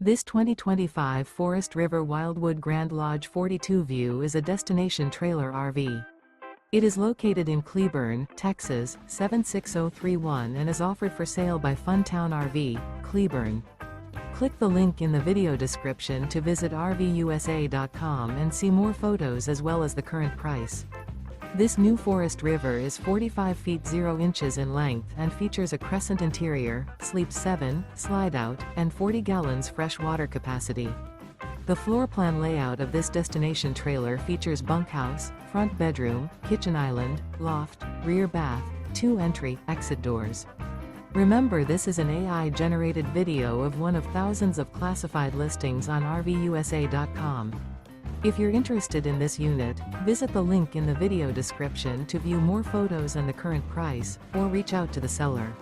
This 2025 Forest River Wildwood Grand Lodge 42 View is a destination trailer RV. It is located in Cleburne, Texas, 76031 and is offered for sale by Funtown RV, Cleburne. Click the link in the video description to visit RVUSA.com and see more photos as well as the current price. This new Forest River is 45 feet 0 inches in length and features a CRESCENT interior, sleeps 7, slide-out, and 40 gallons fresh water capacity. The floor plan layout of this destination trailer features bunkhouse, front bedroom, kitchen island, loft, rear bath, 2 entry/exit doors. Remember, this is an AI-generated video of one of thousands of classified listings on RVUSA.com. If you're interested in this unit, visit the link in the video description to view more photos and the current price, or reach out to the seller.